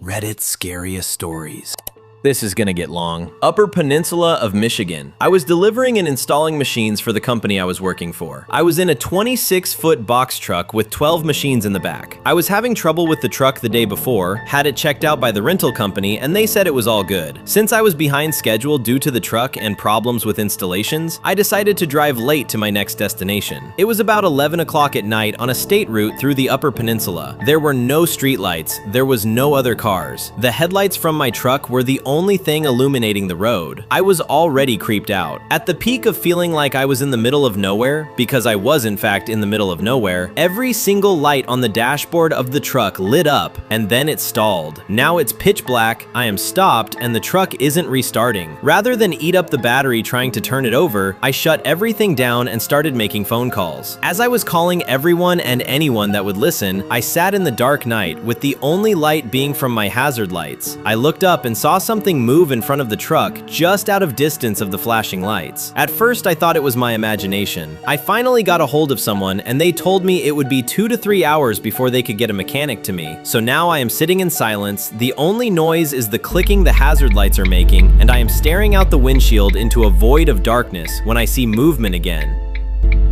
Reddit's scariest stories. This is gonna get long. Upper Peninsula of Michigan. I was delivering and installing machines for the company I was working for. I was in a 26-foot box truck with 12 machines in the back. I was having trouble with the truck the day before, had it checked out by the rental company, and they said it was all good. Since I was behind schedule due to the truck and problems with installations, I decided to drive late to my next destination. It was about 11 o'clock at night on a state route through the Upper Peninsula. There were no streetlights, there was no other cars. The headlights from my truck were the only thing illuminating the road. I was already creeped out. At the peak of feeling like I was in the middle of nowhere, because I was in fact in the middle of nowhere, every single light on the dashboard of the truck lit up, and then it stalled. Now it's pitch black, I am stopped, and the truck isn't restarting. Rather than eat up the battery trying to turn it over, I shut everything down and started making phone calls. As I was calling everyone and anyone that would listen, I sat in the dark night with the only light being from my hazard lights. I looked up and saw something move in front of the truck just out of distance of the flashing lights. At first I thought it was my imagination. I finally got a hold of someone and they told me it would be 2 to 3 hours before they could get a mechanic to me. So now I am sitting in silence, the only noise is the clicking the hazard lights are making, and I am staring out the windshield into a void of darkness when I see movement again.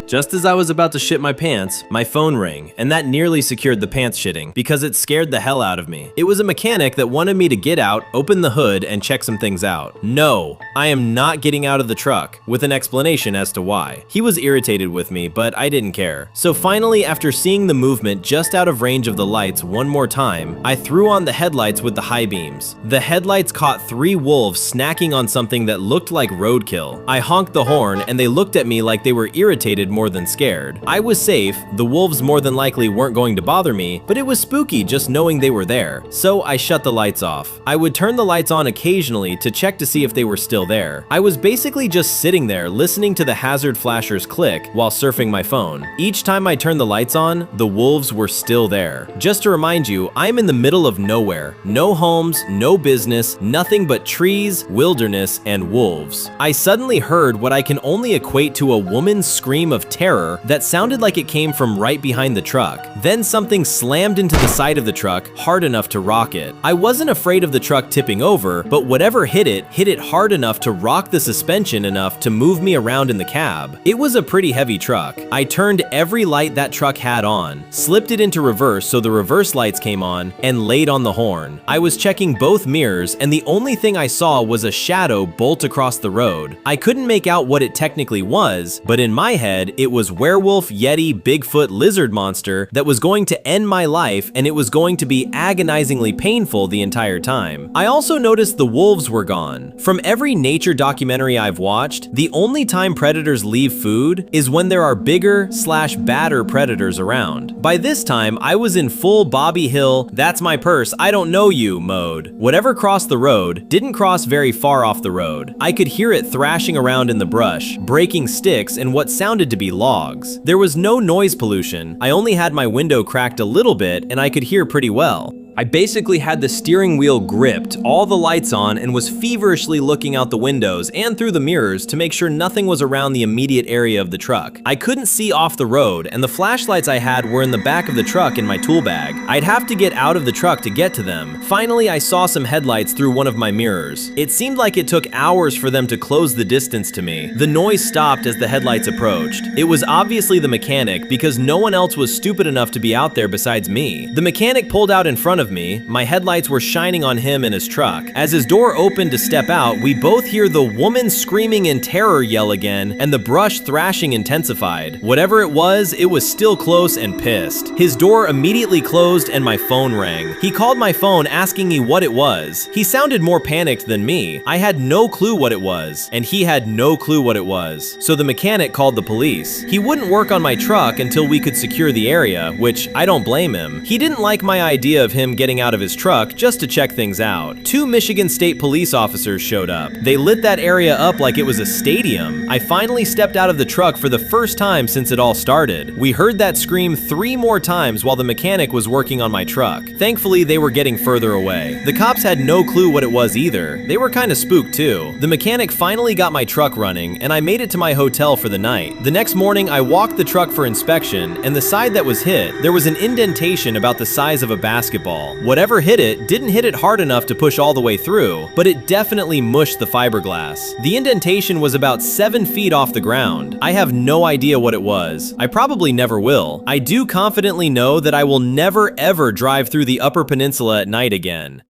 Just as I was about to shit my pants, my phone rang, and that nearly secured the pants shitting because it scared the hell out of me. It was a mechanic that wanted me to get out, open the hood, and check some things out. No, I am not getting out of the truck, with an explanation as to why. He was irritated with me, but I didn't care. So finally, after seeing the movement just out of range of the lights one more time, I threw on the headlights with the high beams. The headlights caught 3 wolves snacking on something that looked like roadkill. I honked the horn, and they looked at me like they were irritated more than scared. I was safe, the wolves more than likely weren't going to bother me, but it was spooky just knowing they were there. So I shut the lights off. I would turn the lights on occasionally to check to see if they were still there. I was basically just sitting there listening to the hazard flashers click while surfing my phone. Each time I turned the lights on, the wolves were still there. Just to remind you, I'm in the middle of nowhere. No homes, no business, nothing but trees, wilderness, and wolves. I suddenly heard what I can only equate to a woman's scream of terror that sounded like it came from right behind the truck. Then something slammed into the side of the truck hard enough to rock it. I wasn't afraid of the truck tipping over, but whatever hit it hard enough to rock the suspension enough to move me around in the cab. It was a pretty heavy truck. I turned every light that truck had on, slipped it into reverse so the reverse lights came on, and laid on the horn. I was checking both mirrors, and the only thing I saw was a shadow bolt across the road. I couldn't make out what it technically was, but in my head, it was werewolf, yeti, Bigfoot, lizard monster that was going to end my life, and it was going to be agonizingly painful the entire time. I also noticed the wolves were gone. From every nature documentary I've watched, the only time predators leave food is when there are bigger/badder predators around. By this time, I was in full Bobby Hill, that's my purse, I don't know you mode. Whatever crossed the road didn't cross very far off the road. I could hear it thrashing around in the brush, breaking sticks and what sounded to be logs. There was no noise pollution. I only had my window cracked a little bit and I could hear pretty well. I basically had the steering wheel gripped, all the lights on, and was feverishly looking out the windows and through the mirrors to make sure nothing was around the immediate area of the truck. I couldn't see off the road, and the flashlights I had were in the back of the truck in my tool bag. I'd have to get out of the truck to get to them. Finally, I saw some headlights through one of my mirrors. It seemed like it took hours for them to close the distance to me. The noise stopped as the headlights approached. It was obviously the mechanic because no one else was stupid enough to be out there besides me. The mechanic pulled out in front of me, my headlights were shining on him and his truck. As his door opened to step out, we both hear the woman screaming in terror yell again, and the brush thrashing intensified. Whatever it was still close and pissed. His door immediately closed and my phone rang. He called my phone asking me what it was. He sounded more panicked than me. I had no clue what it was, and he had no clue what it was. So the mechanic called the police. He wouldn't work on my truck until we could secure the area, which I don't blame him. He didn't like my idea of him getting out of his truck just to check things out. 2 Michigan State police officers showed up. They lit that area up like it was a stadium. I finally stepped out of the truck for the first time since it all started. We heard that scream 3 more times while the mechanic was working on my truck. Thankfully, they were getting further away. The cops had no clue what it was either. They were kind of spooked too. The mechanic finally got my truck running, and I made it to my hotel for the night. The next morning, I walked the truck for inspection, and the side that was hit, there was an indentation about the size of a basketball. ball. Whatever hit it didn't hit it hard enough to push all the way through, but it definitely mushed the fiberglass. The indentation was about 7 feet off the ground. I have no idea what it was. I probably never will. I do confidently know that I will never ever drive through the Upper Peninsula at night again.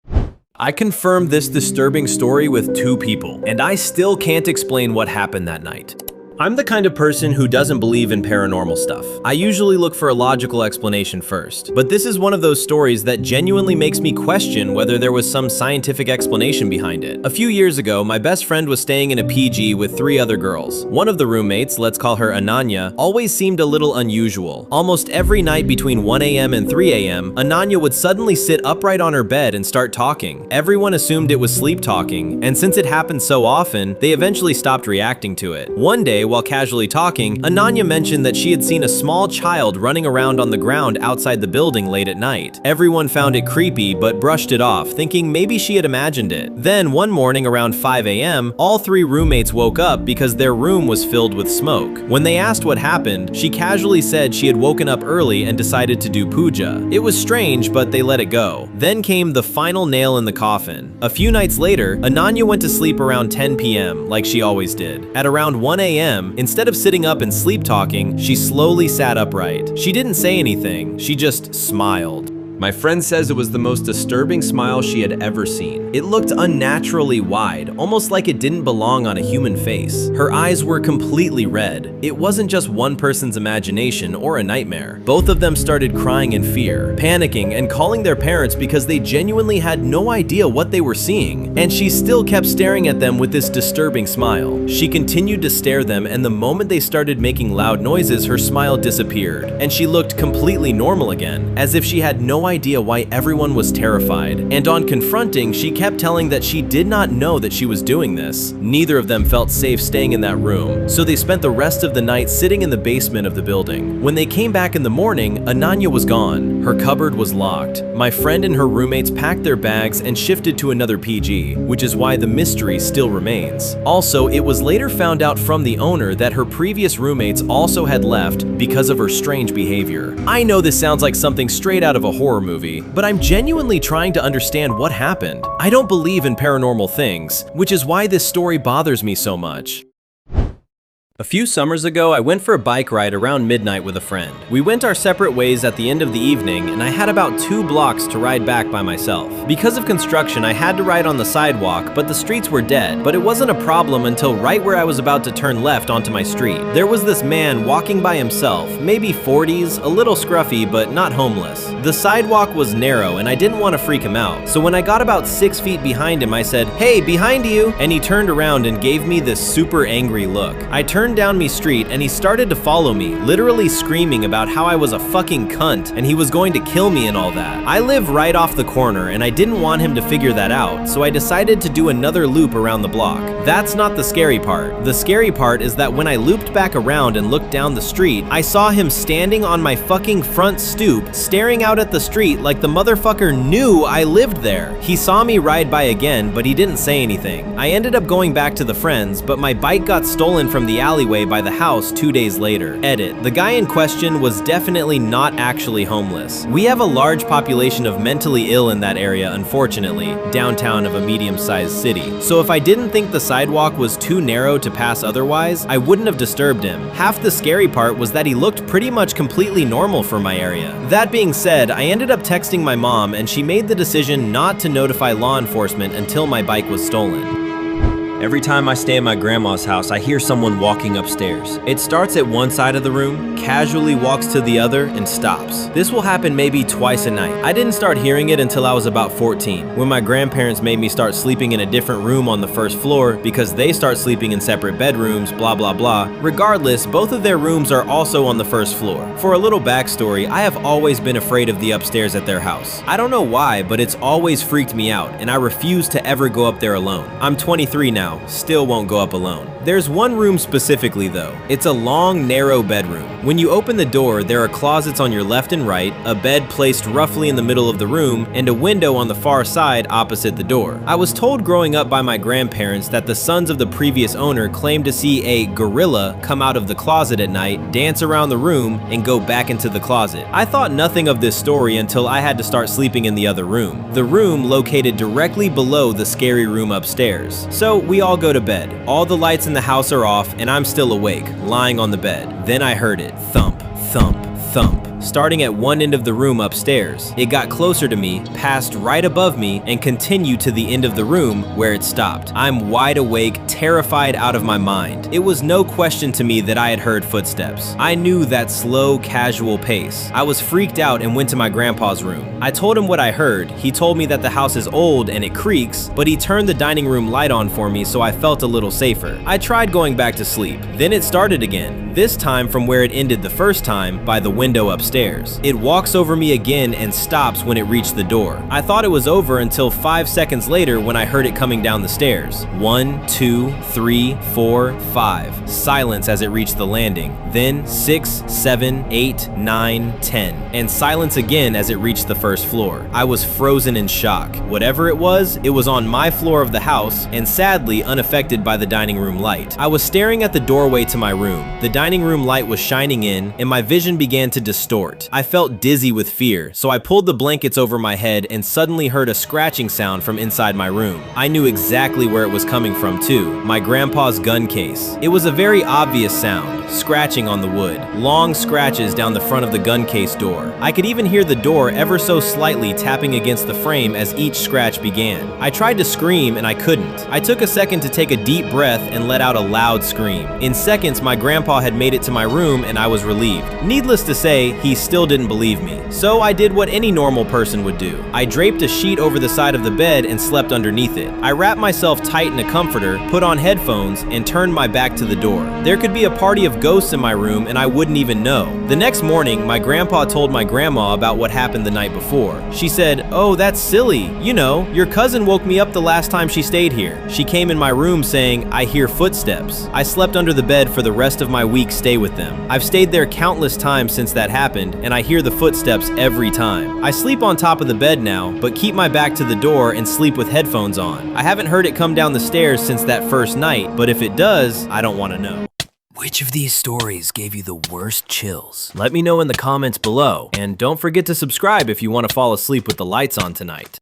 I confirmed this disturbing story with 2 people, and I still can't explain what happened that night. I'm the kind of person who doesn't believe in paranormal stuff. I usually look for a logical explanation first, but this is one of those stories that genuinely makes me question whether there was some scientific explanation behind it. A few years ago, my best friend was staying in a PG with 3 other girls. One of the roommates, let's call her Ananya, always seemed a little unusual. Almost every night between 1 a.m. and 3 a.m., Ananya would suddenly sit upright on her bed and start talking. Everyone assumed it was sleep talking, and since it happened so often, they eventually stopped reacting to it. One day, while casually talking, Ananya mentioned that she had seen a small child running around on the ground outside the building late at night. Everyone found it creepy but brushed it off, thinking maybe she had imagined it. Then one morning around 5 a.m., all 3 roommates woke up because their room was filled with smoke. When they asked what happened, she casually said she had woken up early and decided to do puja. It was strange, but they let it go. Then came the final nail in the coffin. A few nights later, Ananya went to sleep around 10 p.m. like she always did. At around 1 a.m., instead of sitting up and sleep talking, she slowly sat upright. She didn't say anything, she just smiled. My friend says it was the most disturbing smile she had ever seen. It looked unnaturally wide, almost like it didn't belong on a human face. Her eyes were completely red. It wasn't just one person's imagination or a nightmare. Both of them started crying in fear, panicking, and calling their parents because they genuinely had no idea what they were seeing. And she still kept staring at them with this disturbing smile. She continued to stare them, and the moment they started making loud noises, her smile disappeared, and she looked completely normal again, as if she had no idea why everyone was terrified. And on confronting, she kept telling that she did not know that she was doing this. Neither of them felt safe staying in that room, so they spent the rest of the night sitting in the basement of the building. When they came back in the morning, Ananya was gone. Her cupboard was locked. My friend and her roommates packed their bags and shifted to another PG, which is why the mystery still remains. Also, it was later found out from the owner that her previous roommates also had left because of her strange behavior. I know this sounds like something straight out of a horror movie, but I'm genuinely trying to understand what happened. I don't believe in paranormal things, which is why this story bothers me so much. A few summers ago, I went for a bike ride around midnight with a friend. We went our separate ways at the end of the evening, and I had about 2 blocks to ride back by myself. Because of construction, I had to ride on the sidewalk, but the streets were dead. But it wasn't a problem until right where I was about to turn left onto my street. There was this man walking by himself, maybe 40s, a little scruffy, but not homeless. The sidewalk was narrow, and I didn't want to freak him out. So when I got about 6 feet behind him, I said, "Hey, behind you!" And he turned around and gave me this super angry look. I turned down me street and he started to follow me, literally screaming about how I was a fucking cunt and he was going to kill me and all that. I live right off the corner and I didn't want him to figure that out, so I decided to do another loop around the block. That's not the scary part. The scary part is that when I looped back around and looked down the street, I saw him standing on my fucking front stoop, staring out at the street like the motherfucker knew I lived there. He saw me ride by again, but he didn't say anything. I ended up going back to the friends, but my bike got stolen from the alleyway by the house 2 days later. Edit. The guy in question was definitely not actually homeless. We have a large population of mentally ill in that area, unfortunately, downtown of a medium-sized city. So if I didn't think the sidewalk was too narrow to pass otherwise, I wouldn't have disturbed him. Half the scary part was that he looked pretty much completely normal for my area. That being said, I ended up texting my mom and she made the decision not to notify law enforcement until my bike was stolen. Every time I stay at my grandma's house, I hear someone walking upstairs. It starts at one side of the room, casually walks to the other, and stops. This will happen maybe twice a night. I didn't start hearing it until I was about 14, when my grandparents made me start sleeping in a different room on the first floor because they start sleeping in separate bedrooms, blah blah blah. Regardless, both of their rooms are also on the first floor. For a little backstory, I have always been afraid of the upstairs at their house. I don't know why, but it's always freaked me out, and I refuse to ever go up there alone. I'm 23 now. Still won't go up alone. There's one room specifically though. It's a long, narrow bedroom. When you open the door, there are closets on your left and right, a bed placed roughly in the middle of the room, and a window on the far side opposite the door. I was told growing up by my grandparents that the sons of the previous owner claimed to see a gorilla come out of the closet at night, dance around the room, and go back into the closet. I thought nothing of this story until I had to start sleeping in the other room. The room located directly below the scary room upstairs. So we all go to bed. All the lights in the house are off and I'm still awake, lying on the bed. Then I heard it. Thump, thump, thump. Starting at one end of the room upstairs. It got closer to me, passed right above me, and continued to the end of the room where it stopped. I'm wide awake, terrified out of my mind. It was no question to me that I had heard footsteps. I knew that slow, casual pace. I was freaked out and went to my grandpa's room. I told him what I heard. He told me that the house is old and it creaks, but he turned the dining room light on for me so I felt a little safer. I tried going back to sleep. Then it started again, this time from where it ended the first time, by the window upstairs. It walks over me again and stops when it reached the door. I thought it was over until 5 seconds later when I heard it coming down the stairs. 1, 2, 3, 4, 5. Silence as it reached the landing. Then 6, 7, 8, 9, 10. And silence again as it reached the first floor. I was frozen in shock. Whatever it was on my floor of the house and sadly unaffected by the dining room light. I was staring at the doorway to my room. The dining room light was shining in and my vision began to distort. I felt dizzy with fear, so I pulled the blankets over my head and suddenly heard a scratching sound from inside my room. I knew exactly where it was coming from too, my grandpa's gun case. It was a very obvious sound, scratching on the wood, long scratches down the front of the gun case door. I could even hear the door ever so slightly tapping against the frame as each scratch began. I tried to scream and I couldn't. I took a second to take a deep breath and let out a loud scream. In seconds, my grandpa had made it to my room and I was relieved. Needless to say, he still didn't believe me. So I did what any normal person would do. I draped a sheet over the side of the bed and slept underneath it. I wrapped myself tight in a comforter, put on headphones, and turned my back to the door. There could be a party of ghosts in my room and I wouldn't even know. The next morning, my grandpa told my grandma about what happened the night before. She said, "Oh, that's silly. You know, your cousin woke me up the last time she stayed here. She came in my room saying, 'I hear footsteps.' I slept under the bed for the rest of my week stay with them. I've stayed there countless times since that happened, and I hear the footsteps every time. I sleep on top of the bed now, but keep my back to the door and sleep with headphones on. I haven't heard it come down the stairs since that first night, but if it does, I don't want to know." Which of these stories gave you the worst chills? Let me know in the comments below, and don't forget to subscribe if you want to fall asleep with the lights on tonight.